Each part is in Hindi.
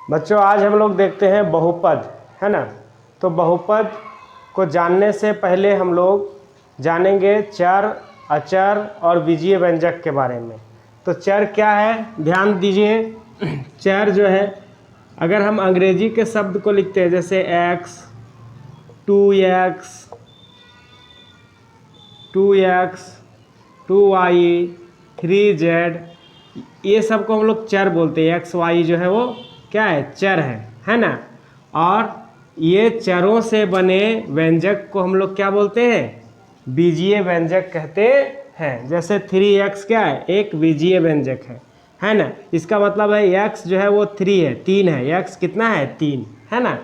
बच्चों आज हम लोग देखते हैं बहुपद, है ना। तो बहुपद को जानने से पहले हम लोग जानेंगे चर, अचर और बीजीय व्यंजक के बारे में। तो चर क्या है, ध्यान दीजिए। चर जो है, अगर हम अंग्रेजी के शब्द को लिखते हैं जैसे x, 2x, 2x, 2y, 3z, ये सब को हम लोग चर बोलते हैं। x, y जो है वो क्या है, चर है ना। और ये चरों से बने व्यंजक को हम लोग क्या बोलते हैं, बीजीय व्यंजक कहते हैं। जैसे 3x क्या है, एक बीजीय व्यंजक है ना। इसका मतलब है x जो है वो 3 है, 3 है। x कितना है, 3, है ना।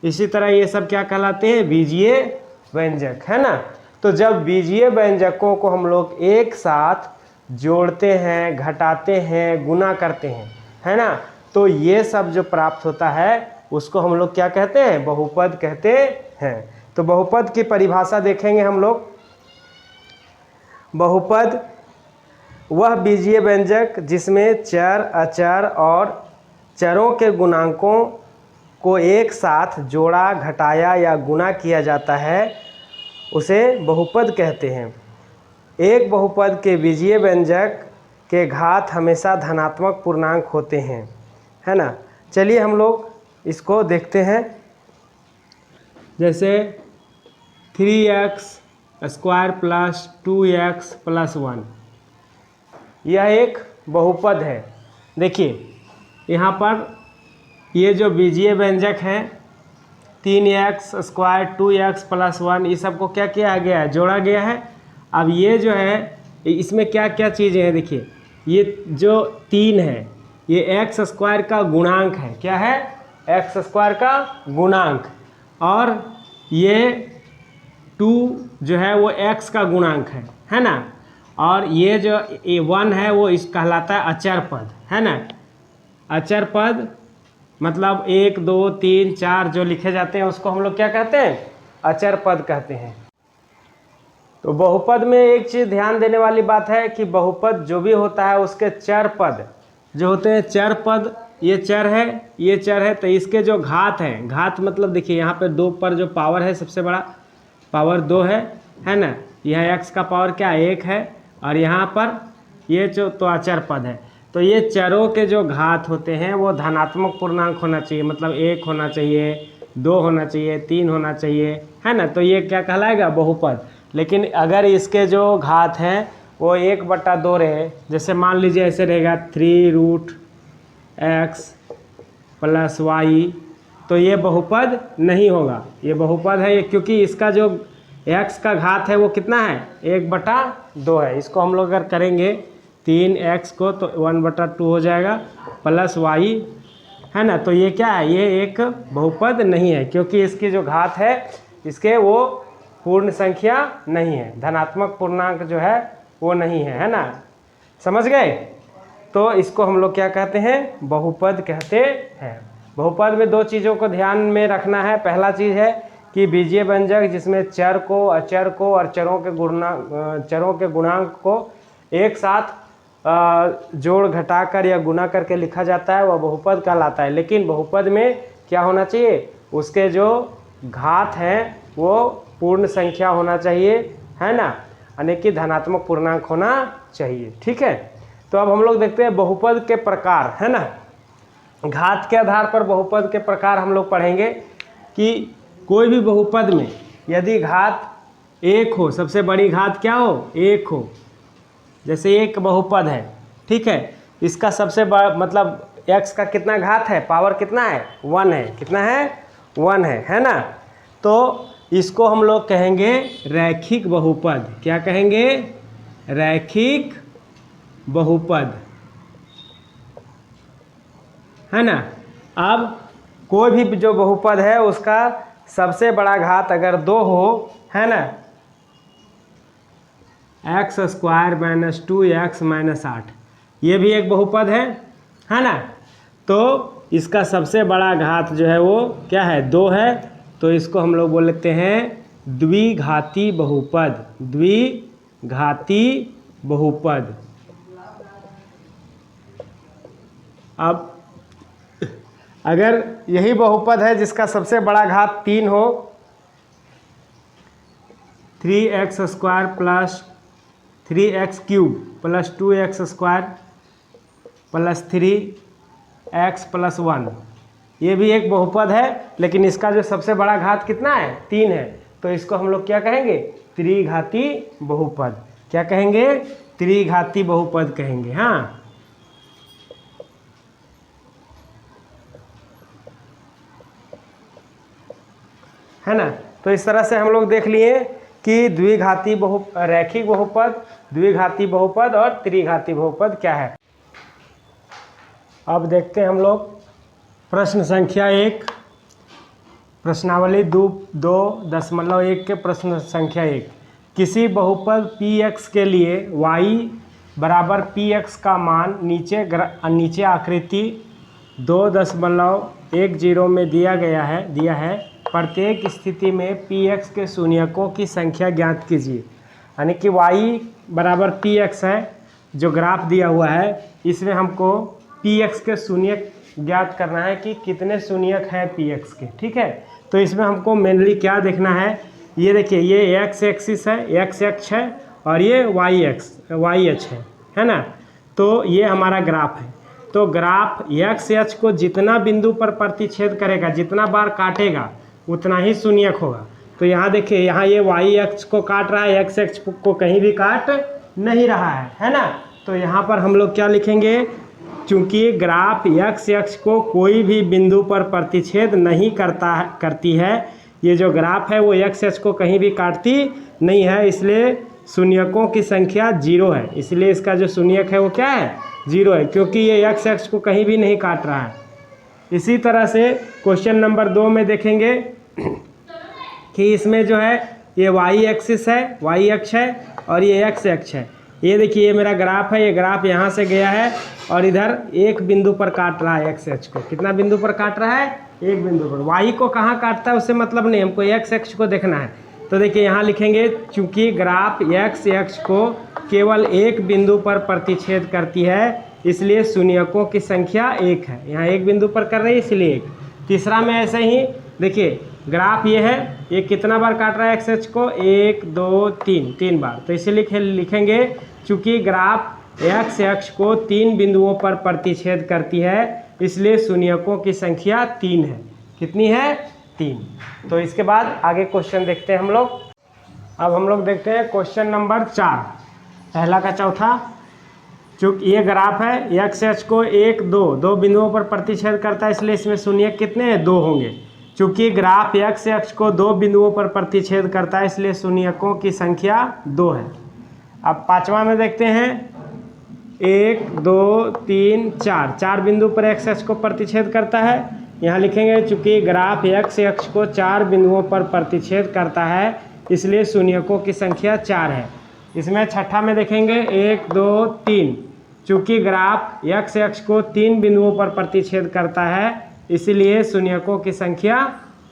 इसी तरह ये सब क्या कहलाते हैं, बीजीय व्यंजक, है ना। तो जब बीजीय व्यंजकों को हम लोग एक साथ जोड़ते हैं, घटाते हैं, गुना करते हैं, है ना, तो ये सब जो प्राप्त होता है उसको हम लोग क्या कहते हैं, बहुपद कहते हैं। तो बहुपद की परिभाषा देखेंगे हम लोग। बहुपद वह बीजीय व्यंजक जिसमें चर, अचर और चरों के गुणांकों को एक साथ जोड़ा, घटाया या गुना किया जाता है, उसे बहुपद कहते हैं। एक बहुपद के बीजीय व्यंजक के घात हमेशा धनात्मक पूर्णांक होते हैं, है ना। चलिए हम लोग इसको देखते हैं। जैसे 3x square plus 2x plus 1, यह एक बहुपद है। देखिए यहाँ पर ये जो बीजीय व्यंजक है 3x स्क्वायर 2x प्लस 1, ये सब को क्या किया गया है, जोड़ा गया है। अब ये जो है इसमें क्या क्या चीज़ें हैं, देखिए ये जो 3 है ये एक्स स्क्वायर का गुणांक है। क्या है, एक्स स्क्वायर का गुणांक। और ये 2 जो है वो x का गुणांक है ना। और ये जो 1 है वो इस कहलाता है अचर पद, है ना। अचर पद मतलब 1, 2, 3, 4 जो लिखे जाते हैं उसको हम लोग क्या कहते हैं, अचर पद कहते हैं। तो बहुपद में एक चीज़ ध्यान देने वाली बात है कि बहुपद जो भी होता है उसके चर पद जो होते हैं, चर पद, ये चर है, ये चर है, तो इसके जो घात है, घात मतलब देखिए यहाँ पे 2 पर जो पावर है सबसे बड़ा पावर 2 है ना। यह x का पावर क्या 1 है, और यहाँ पर ये जो तो अचर पद है। तो ये चरों के जो घात होते हैं वो धनात्मक पूर्णांक होना चाहिए, मतलब 1 होना चाहिए, 2 होना चाहिए, 3 होना चाहिए, है ना। तो ये क्या कहलाएगा, बहुपद। लेकिन अगर इसके जो घात हैं वो 1/2 रहे, जैसे मान लीजिए ऐसे रहेगा 3√x प्लस y, तो ये बहुपद नहीं होगा। ये बहुपद है क्योंकि इसका जो x का घात है वो कितना है, 1/2 है। इसको हम लोग अगर करेंगे 3x को तो 1/2 हो जाएगा प्लस y, है ना। तो ये क्या है, ये एक बहुपद नहीं है क्योंकि इसकी जो घात है इसके वो पूर्ण संख्या नहीं है, धनात्मक पूर्णांक जो है वो नहीं है ना। समझ गए। तो इसको हम लोग क्या कहते हैं, बहुपद कहते हैं। बहुपद में 2 चीज़ों को ध्यान में रखना है। पहला चीज़ है कि बीजीय व्यंजक जिसमें चर को, अचर को और चरों के गुणांक को एक साथ जोड़ घटाकर या गुना करके लिखा जाता है, वह बहुपद कहलाता है। लेकिन बहुपद में क्या होना चाहिए, उसके जो घात हैं वो पूर्ण संख्या होना चाहिए, है ना, यानी कि धनात्मक पूर्णांक होना चाहिए। ठीक है। तो अब हम लोग देखते हैं बहुपद के प्रकार, है ना। घात के आधार पर बहुपद के प्रकार हम लोग पढ़ेंगे कि कोई भी बहुपद में यदि घात 1 हो, सबसे बड़ी घात क्या हो, 1 हो, जैसे एक बहुपद है, ठीक है, इसका सबसे बड़ा मतलब x का कितना घात है, पावर कितना है, 1 है। कितना है, 1 है ना। तो इसको हम लोग कहेंगे रैखिक बहुपद। क्या कहेंगे, रैखिक बहुपद, है ना। अब कोई भी जो बहुपद है उसका सबसे बड़ा घात अगर 2 हो, है ना, x square minus 2x minus 8, ये भी एक बहुपद है ना। तो इसका सबसे बड़ा घात जो है वो क्या है, 2 है। तो इसको हम लोग बोलते हैं द्विघाती बहुपद, द्विघाती बहुपद। अब अगर यही बहुपद है जिसका सबसे बड़ा घात 3 हो, 3x² plus 3x³ plus 2x² plus 3x plus 1, ये भी एक बहुपद है, लेकिन इसका जो सबसे बड़ा घात कितना है? 3 है। तो इसको हम लोग क्या कहेंगे? त्रिघाती बहुपद। क्या कहेंगे? त्रिघाती बहुपद कहेंगे। हाँ, है ना। तो इस तरह से हम लोग देख लिए कि द्विघाती रैखिक बहुपद, द्विघाती बहुपद और त्रिघाती बहुपद क्या है। अब देखते हैं हम लोग प्रश्न संख्या 1, प्रश्नावली 2.1 के प्रश्न संख्या 1। किसी बहुपद px के लिए y बराबर px का मान नीचे आकृति 2.10 में दिया है। प्रत्येक स्थिति में px के शून्यकों की संख्या ज्ञात कीजिए। यानी कि y बराबर px है, जो ग्राफ दिया हुआ है, इसमें हमको px के शून्यक ज्ञात करना है कि कितने शून्यक हैं px के। ठीक है, तो इसमें हमको मेनली क्या देखना है? ये देखिए, ये x एक्सिस है, x अक्ष है, और ये y अक्ष है ना। तो ये हमारा ग्राफ है। तो ग्राफ x अक्ष को जितना बिंदु पर प्रतिच्छेद करेगा, जितना बार काटेगा, उतना ही शून्यक होगा। तो यहाँ देखिए, यहाँ ये y अक्ष को काट रहा है, x अक्ष को कहीं भी काट नहीं रहा है ना। तो यहाँ पर हम लोग क्या लिखेंगे? चूंकि ग्राफ x अक्ष को कोई भी बिंदु पर प्रतिच्छेद नहीं करती है, ये जो ग्राफ है वो x अक्ष को कहीं भी काटती नहीं है, इसलिए शून्यकों की संख्या 0 है। इसलिए इसका जो शून्यक है वो क्या है? 0 है, क्योंकि ये x अक्ष को कहीं भी नहीं काट रहा है। इसी तरह से क्वेश्चन नंबर 2 में देखेंगे कि इसमें जो है ये y एक्सिस है, y अक्ष है, और ये x अक्ष है। ये देखिए, ये मेरा ग्राफ है, ये ग्राफ यहाँ से गया है और इधर एक बिंदु पर काट रहा है x अक्ष को। कितना बिंदु पर काट रहा है? एक बिंदु पर। y को कहाँ काटता है उससे मतलब नहीं, हमको x अक्ष को देखना है। तो देखिए, यहाँ लिखेंगे, चूंकि ग्राफ x अक्ष को केवल एक बिंदु पर प्रतिच्छेद करती है, इसलिए शून्यकों की संख्या 1 है। यहाँ एक बिंदु पर कर रही है, इसलिए 1। तीसरा में ऐसे ही देखिए, ग्राफ ये है, ये कितना बार काट रहा है x अक्ष को? 1 2 3 बार। तो इसीलिए लिखेंगे, चूंकि ग्राफ x अक्ष को 3 बिंदुओं पर प्रतिच्छेद करती है, इसलिए शून्यकों की संख्या 3 है। कितनी है? 3। तो इसके बाद आगे क्वेश्चन देखते हैं हम लोग। अब हम लोग देखते हैं क्वेश्चन नंबर 4, पहला का चौथा। चूँकि ये ग्राफ है, x अक्ष को 1 2 बिंदुओं पर प्रतिच्छेद करता है, इसलिए इसमें शून्यक कितने हैं? 2 होंगे। चूँकि ग्राफ x अक्ष को 2 बिंदुओं पर प्रतिच्छेद करता है, इसलिए शून्यकों की संख्या 2 है। अब पांचवा में देखते हैं, 1 2 3 4 बिंदु पर x अक्ष को प्रतिच्छेद करता है। यहाँ लिखेंगे, चूँकि ग्राफ x अक्ष को 4 बिंदुओं पर प्रतिच्छेद करता है, इसलिए शून्यकों की संख्या 4 है। इसमें छठा में देखेंगे, 1 2 3, चूँकि ग्राफ x अक्ष को 3 बिंदुओं पर प्रतिच्छेद करता है, इसलिए शून्यकों की संख्या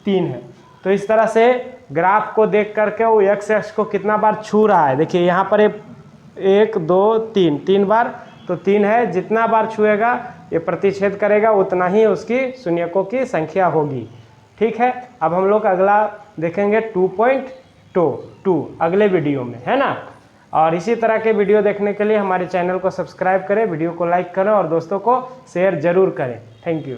3 है। तो इस तरह से ग्राफ को देख करके वो x अक्ष को कितना बार छू रहा है। देखिए, यहाँ पर 1 2 3 बार, तो 3 है। जितना बार छुएगा, ये प्रतिच्छेद करेगा, उतना ही उसकी शून्यकों की संख्या होगी। ठीक है, अब हम लोग अगला देखेंगे 2.2 अगले वीडियो में, है ना। और इसी तरह के वीडियो देखने के लिए हमारे चैनल को सब्सक्राइब करें, वीडियो को लाइक करें और दोस्तों को शेयर ज़रूर करें। Thank you.